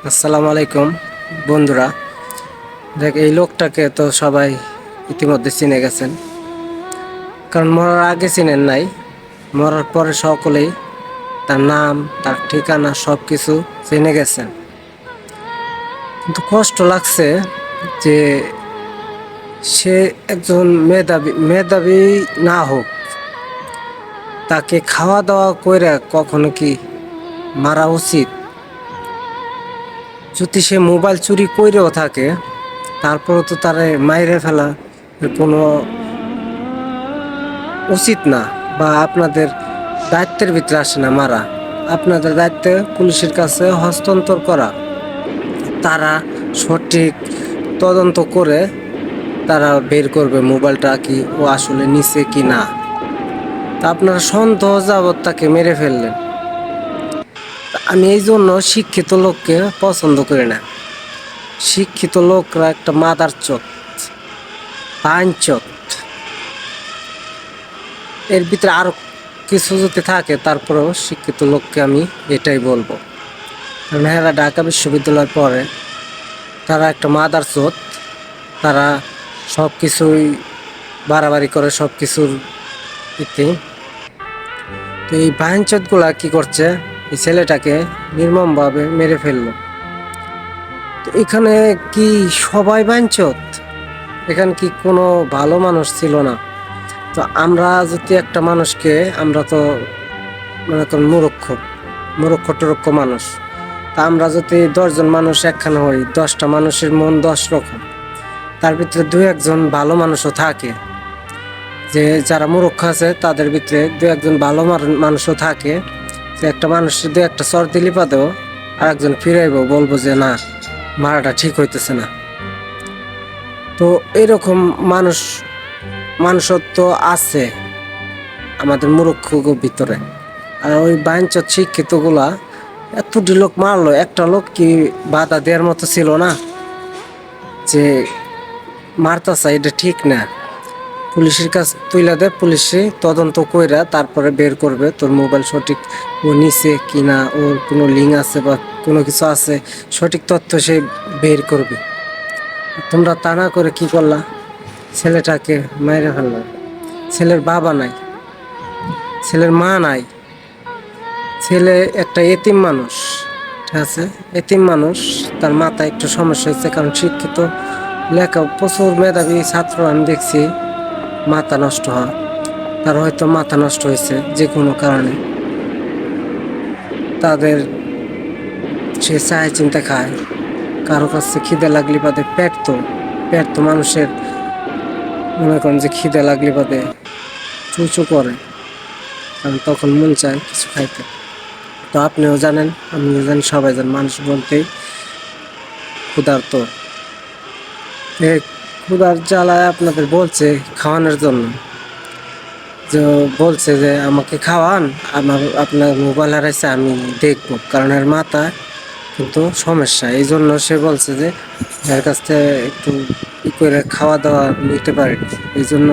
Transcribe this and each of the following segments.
আসসালামু আলাইকুম বন্ধুরা। দেখ, এই লোকটাকে তো সবাই ইতিমধ্যে চিনে গেছেন, কারণ মরার আগে চিনেন নাই, মরার পরে সকলেই তার নাম, তার ঠিকানা সব কিছু চিনে গেছেন। কিন্তু কষ্ট লাগছে যে সে একজন মেধাবী মেধাবী না হোক, তাকে খাওয়া দাওয়া কইরা কখনো কি মারা উচিত? যদি সে মোবাইল চুরি কইরেও থাকে, তারপরও তো তারে মাইরে ফেলা কোনো উচিত না, বা আপনাদের দায়িত্বের ভিতরে আসে না মারা। আপনাদের দায়িত্বে পুলিশের কাছে হস্তান্তর করা, তারা সঠিক তদন্ত করে তারা বের করবে মোবাইলটা কি ও আসলে নিছে কি না। তা আপনারা সন্দেহ যাবৎ তাকে মেরে ফেললেন। আমি এই জন্য শিক্ষিত লোককে পছন্দ করি না। শিক্ষিত লোকরা একটা মাদার চোদ, পাঞ্চত। এর ভিতরে আরো কিছু যদি থাকে, তারপরেও শিক্ষিত লোককে আমি এটাই বলবো। কারণ এরা ঢাকা বিশ্ববিদ্যালয় পড়ে, তারা একটা মাদার চোদ। তারা সব কিছুই বাড়াবাড়ি করে সব কিছুর ইতি। তো এই বাঞ্চতগুলা কি করছে, এই ছেলেটাকে নির্মমভাবে মেরে ফেললো। তো এখানে কি সবাই বাঞ্চত? এখানে কি কোনো ভালো মানুষ ছিল না? তো আমরা যদি একটা মানুষকে, আমরা তো মনে করেন মূর্খ টুরক্ষ মানুষ, তা আমরা যদি 10 জন মানুষ একখানে হই, 10টা মানুষের মন 10 রকম, তার ভিতরে 2-1 জন ভালো মানুষও থাকে। যে যারা মূর্খ আছে তাদের ভিতরে 2-1 জন ভালো মানুষও থাকে, যে একটা মানুষের 2-একটা চর দিলি পাদেও আর একজন ফিরাইব, বলবো যে না, মারাটা ঠিক হইতেছে না। তো এরকম মানুষত্ব আছে আমাদের মূর্খ ভিতরে। আর ওই বাঞ্চত শিক্ষিত গুলা এতটি লোক মারলো, একটা লোক কি বাধা দেওয়ার মতো ছিল না যে মারতাছে? এটা ঠিক না। পুলিশের কাছে তুইলা দে, পুলিশে তদন্ত কইরা তারপরে বের করবে তোর মোবাইল সঠিক ও নিছে কিনা, ওর কোনো লিঙ্ক আছে বা কোনো কিছু আছে, সঠিক তথ্য সে বের করবে। তোমরা তা না করে কি করলা? ছেলেটাকে মাইরে ফেললা। ছেলের বাবা নাই, ছেলের মা নাই, ছেলে একটা এতিম মানুষ। ঠিক আছে, এতিম মানুষ, তার মাথায় একটু সমস্যা হয়েছে, কারণ শিক্ষিত লেখা প্রচুর মেধাবী ছাত্র আমি দেখছি মাথা নষ্ট হয়। তার হয়তো মাথা নষ্ট হয়েছে যে কোনো কারণে, তাদের সে চায় চিন্তা খায়। কারো কাছে খিদে লাগলে বাদে পেট তো মানুষের, মনে করেন যে খিদে লাগলে বাদে চুচু করে, কারণ তখন মন চায় কিছু খাইতে। তো আপনিও জানেন, আমিও জানি, সবাই জানেন, মানুষ বলতেই ক্ষুধার্ত। এই ক্ষুধার জ্বালায় আপনাদের বলছে খাওয়ানোর জন্য, যে বলছে যে আমাকে খাওয়ান, আপনার মোবাইল হারাইছে আমি দেখবো, কারণ এর মাথা কিন্তু সমস্যা। এই জন্য সে বলছে যে এর কাছ থেকে একটু ই করে খাওয়া দাওয়া নিতে পারে। এই জন্য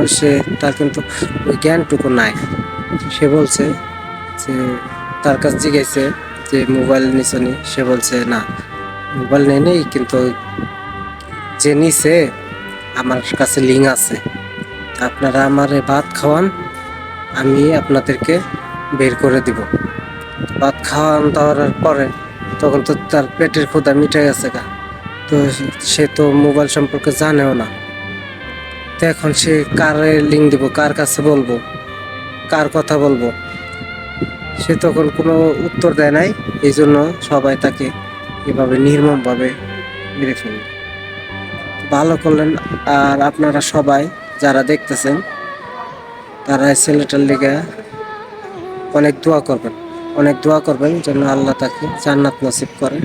তার কিন্তু ওই জ্ঞানটুকু নাই। সে বলছে যে তার কাছে জিজ্ঞাসে যে মোবাইল নিছনি, সে বলছে না, মোবাইল নেই, কিন্তু যে নিছে আমার কাছে লিঙ্ক আছে, আপনারা আমারে ভাত খাওয়ান, আমি আপনাদেরকে বের করে দিব। ভাত খাওয়ান দেওয়ার পরে তখন তো তার পেটের ক্ষুধা মিটে গেছে গা। তো সে তো মোবাইল সম্পর্কে জানেও না। তো এখন সে কারে লিঙ্ক দিব, কার কাছে বলবো, কার কথা বলবো? সে তখন কোনো উত্তর দেয় নাই। এই জন্য সবাই তাকে এভাবে নির্মমভাবে মেরে ফেলল। ভালো করলেন। আর আপনারা সবাই যারা দেখতেছেন, তারা ছেলেটার লেগে অনেক দোয়া করবেন, অনেক দোয়া করবেন যেন আল্লাহ তাকে জান্নাত নসিব করে,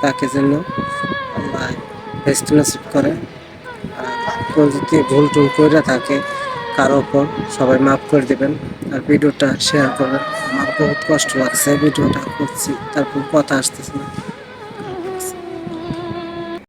তাকে যেন আল্লাহ বেস্ট নসিব করে। আর কেউ যদি ভুল টুল করে থাকে কারো ওপর, সবাই মাফ করে দেবেন। আর ভিডিওটা শেয়ার করবেন। আমার বহুত কষ্ট লাগছে, ভিডিওটা করছি তারপর কথা আসতেছে না।